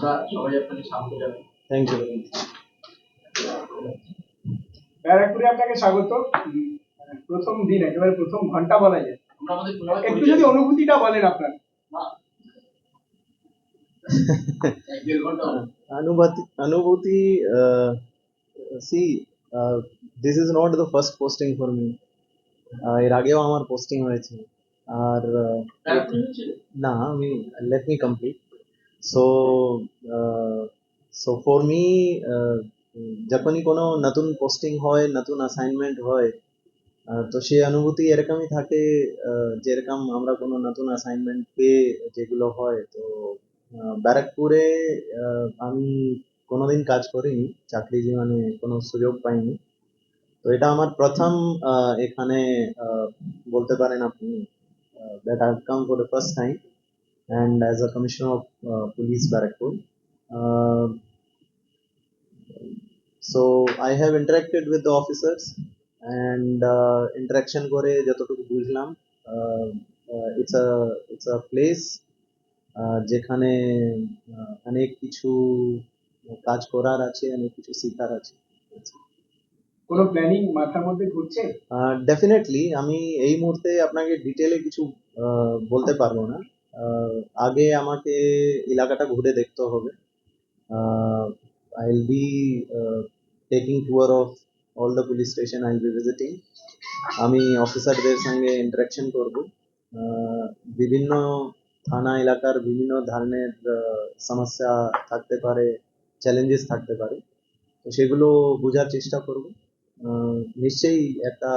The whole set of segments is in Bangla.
আমরা সবাই আপনাকে স্বাগত জানাই। Thank you. ব্যারাকপুরে আপনাকে স্বাগত। প্রথম দিন একেবারে প্রথম ঘন্টা বলা যায়, একটু যদি অনুভূতিটা বলেন আপনার। Anubhuti, see, this is not the first posting for me. এর আগেও আমার পোস্টিং হয়েছে, আর না আমি let me complete. So so for me, যখনই কোনো নতুন পোস্টিং হয়, নতুন অ্যাসাইনমেন্ট হয়, তো সেই অনুভূতি এরকমই থাকে, যেরকম আমরা কোনো নতুন অ্যাসাইনমেন্ট পেয়ে যেগুলো হয়। তো ব্যারাকপুরে আমি কোনোদিন কাজ করিনি, চাকরি জীবনে কোনো সুযোগ পাইনি। তো এটা আমার প্রথম এখানে বলতে পারেন আপনি that I've come for the first time and as a commissioner of police Barakpur. So I have interacted with the officers and interaction করে যতটুকু বুঝলাম, it's a place যেখানে অনেক কিছু কাজ করার আছে, অনেক কিছু শেখার আছে। কোনো প্ল্যানিং মাথার মধ্যে ঘুরছে? ডেফিনেটলি আমি এই মুহূর্তে আপনাকে ডিটেলে কিছু বলতে পারবো না। আগে আমাকে এলাকাটা ঘুরে দেখতে হবে। I'll be taking tour of all the police station I'll be visiting. আমি অফিসারদের সঙ্গে ইন্টারাকশন করব, বিভিন্ন থানা এলাকার বিভিন্ন ধরনের সমস্যা থাকতে পারে, চ্যালেঞ্জেস থাকতে পারে, তো সেগুলো বোঝার চেষ্টা করব। নিশ্চয়ই একটা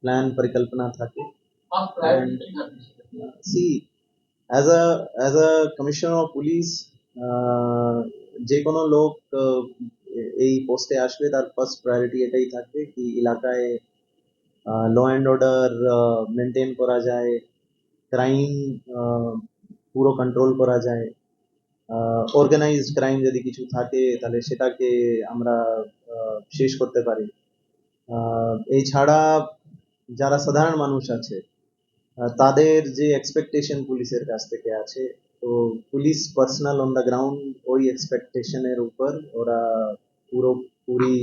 প্ল্যান পরিকল্পনা থাকে। See as a commissioner of police, যে কোনো লোক এই পোস্টে আসবে তার ফার্স্ট প্রায়োরিটি এটাই থাকবে কি এলাকায় ল অ্যান্ড অর্ডার মেনটেন করা যায়, ক্রাইম পুরো কন্ট্রোল করা যায়, অর্গানাইজড ক্রাইম যদি কিছু থাকে তাহলে সেটাকে আমরা শেষ করতে পারি। এছাড়া যারা সাধারণ মানুষ আছে তাদের যে এক্সপেকটেশন পুলিশের কাছ থেকে আছে, তো police personnel on the ground ওই এক্সপেকটেশনের উপর ওরা পুরোপুরি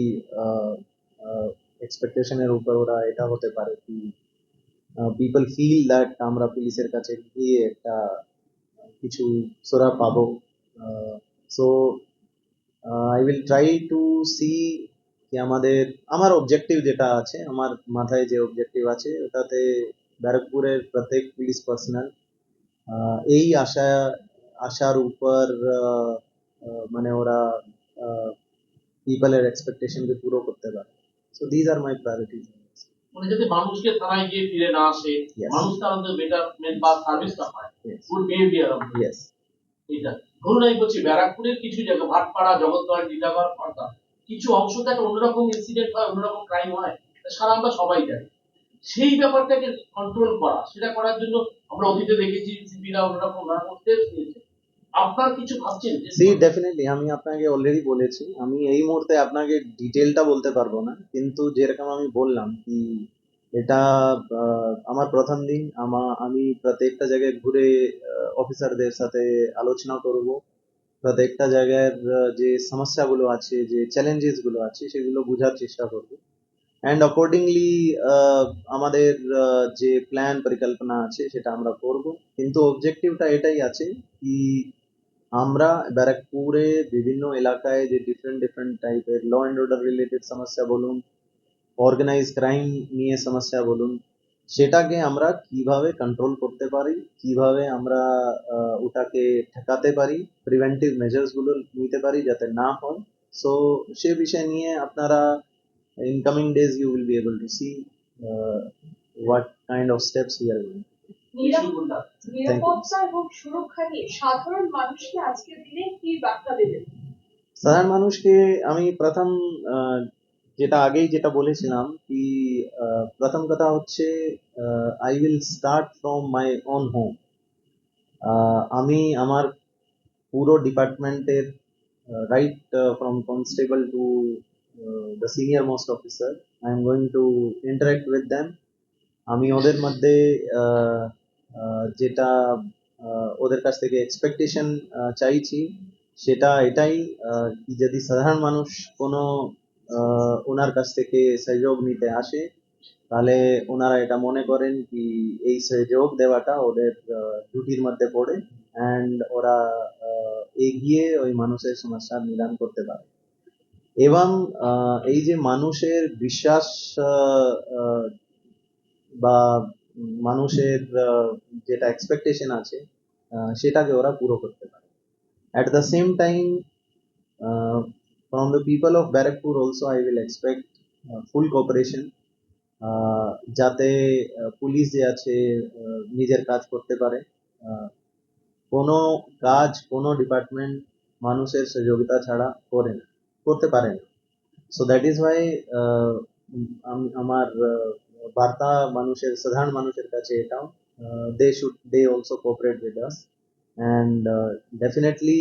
এক্সপেকটেশনের উপর ওরা এটা হতে পারে কি পিপল ফিল দ্যাট আমরা পুলিশের কাছে গিয়ে একটা কিছু সোরা পাবো। So I will try to see কি আমার অবজেক্টিভ যেটা আছে, আমার মাথায় যে অবজেক্টিভ আছে ওটাতে ব্যারাকপুরের প্রত্যেক পুলিশ পার্সোনাল এই আশার উপর মানে ওরা পিপলের এক্সপেকটেশনকে পুরো করতে পারে। So these are my priorities. মানে যদি মানুষকে থানায় গিয়ে ফিরে না আসে, মানুষ তার মধ্যে বেটারমেন্ট বা সার্ভিসটা পায়, গুড বিহেভিয়ার হবে। ইয়েস, এটা ধরুন আমি বলছি ব্যারাকপুরের কিছু জায়গা ভাটপাড়া, জগৎদল, টিটাগড়, খড়দা কিছু অংশ থেকে অন্যরকম ইনসিডেন্ট হয়, অন্যরকম ক্রাইম হয়, সারা আমরা সবাই জানি। সেই ব্যাপারটাকে কন্ট্রোল করা, সেটা করার জন্য আমরা অতীতে দেখেছি সিপিরা অন্যরকম স্টেপস নিয়েছে। আপনার কিছু ভাবছেন? সি ডেফিনেটলি আমি আপনাকে অলরেডি বলেছি, আমি এই মুহূর্তে আপনাকে ডিটেলটা বলতে পারবো না, কিন্তু যেরকম আমি বললাম কি এটা আমার প্রথম দিন, আমি প্রত্যেকটা জায়গায় ঘুরে অফিসারদের সাথে আলোচনা করব, প্রত্যেকটা জায়গার যে সমস্যাগুলো আছে, যে চ্যালেঞ্জেস গুলো আছে সেগুলো বোঝার চেষ্টা করব, অ্যান্ড অ্যাকর্ডিংলি আমাদের যে প্ল্যান পরিকল্পনা আছে সেটা আমরা করব। কিন্তু অবজেক্টিভটা এটাই আছে কি আমরা ব্যারাকপুরে বিভিন্ন এলাকায় যে ডিফারেন্ট টাইপের ল অ্যান্ড অর্ডার রিলেটেড সমস্যা বলুন, অর্গানাইজ ক্রাইম নিয়ে সমস্যা বলুন, সেটাকে আমরা কিভাবে কন্ট্রোল করতে পারি, কিভাবে আমরা ওটাকে ঠেকাতে পারি, প্রিভেন্টিভ মেজার্স গুলো নিতে পারি যাতে না হয়। সো সে বিষয় নিয়ে আপনারা in coming days you will be able to see what kind of steps we are going. নিরাপত্তা এবং সুরক্ষা নিয়ে সাধারণ মানুষকে আজকের দিনে কি বার্তা দেবেন? সাধারণ মানুষকে আমি প্রথম যেটা বলেছিলাম কি প্রথম কথা হচ্ছে I will start from my own home. আমি আমার পুরো ডিপার্টমেন্টের right from constable to the senior most officer, I am going to interact with them. আমি ওদের মধ্যে যেটা ওদের কাছ থেকে এক্সপেকটেশন চাইছি সেটা এটাই কি যদি সাধারণ মানুষ কোনো ওনার কাছ থেকে সহযোগ নিতে আসে, তাহলে ওনারা এটা মনে করেন কি এই সহযোগ দেওয়াটা ওদের ডিউটির মধ্যে পড়ে, অ্যান্ড ওরা এগিয়ে ওই মানুষের সমস্যার নিদান করতে পারে। এবং এই যে মানুষের বিশ্বাস আহ, বা মানুষের যেটা এক্সপেকটেশন আছে সেটাকে ওরা পুরো করতে পারে। At the same time, from the people of Barakpur also I will expect full cooperation, যাতে পুলিশ যে আছে নিজের কাজ করতে পারে। আহ, কোনো কাজ কোনো ডিপার্টমেন্ট মানুষের সহযোগিতা ছাড়া করতে পারে না। সো দ্যাট ইজ ওয়াই আমার বার্তা সাধারণ মানুষের কাছে এটাও, they also cooperate with us, and definitely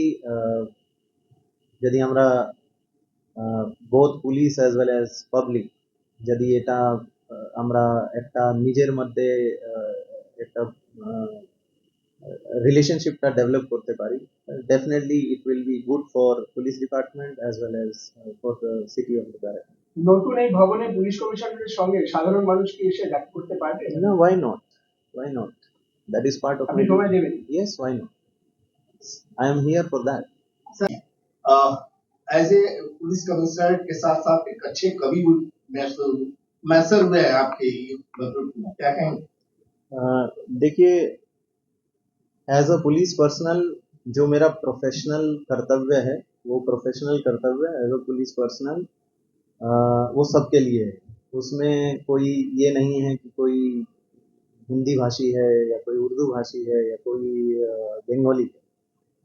যদি আমরা both police as well as public যদি এটা আমরা একটা নিজের মধ্যে একটা রিলেশনশিপটা ডেভেলপ করতে পারি, definitely it will be good for police department as well as for the city of the. নতুন এই ভবনে পুলিশ কমিশনারের সঙ্গে সাধারণ মানুষ কি এসে দেখা করতে পারবে? No, why not? Why not? That is part of আপনি my সময় duty. দেবেন? Yes, why not? I am here for that. As a police commissioner के साथ साथ एक अच्छे कवि मैसर हुए हैं आपके नेतृत्व में, क्या कहेंगे? देखिए, एज अ पुलिस पर्सनल जो मेरा प्रोफेशनल कर्तव्य है, वो प्रोफेशनल कर्तव्य एज अ पुलिस पर्सनल वो सबके लिए है। उसमें कोई ये नहीं है कि कोई हिंदी भाषी है या कोई उर्दू भाषी है या कोई बंगाली है।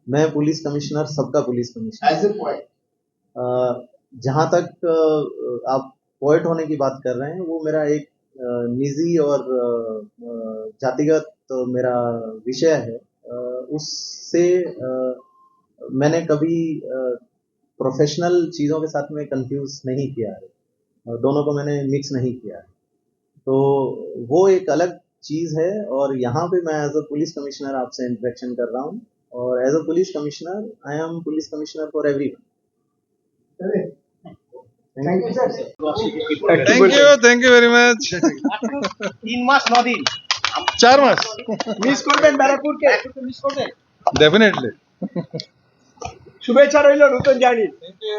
मैं पुलिस कमिश्नर, सबका police commissioner. As a point जहाँ तक आप पोएट होने की बात कर रहे हैं, वो मेरा एक निजी और जातिगत मेरा विषय है। उससे मैंने कभी प्रोफेशनल चीज़ों के साथ में कंफ्यूज नहीं किया है, दोनों को मैंने मिक्स नहीं किया है। तो वो एक अलग चीज़ है, और यहाँ पे मैं एज अ पुलिस कमिश्नर आपसे इंटरेक्शन कर रहा हूँ, और as a police commissioner I am police commissioner for everyone. Thank you sir. Thank you very much. 3 মাস 9 দিন 4 मास মিস করবেন ব্যারাকপুরকে? মিস করবেন। डेफिनेटली। শুভেচ্ছা রইল নতুন জার্নি। Thank you.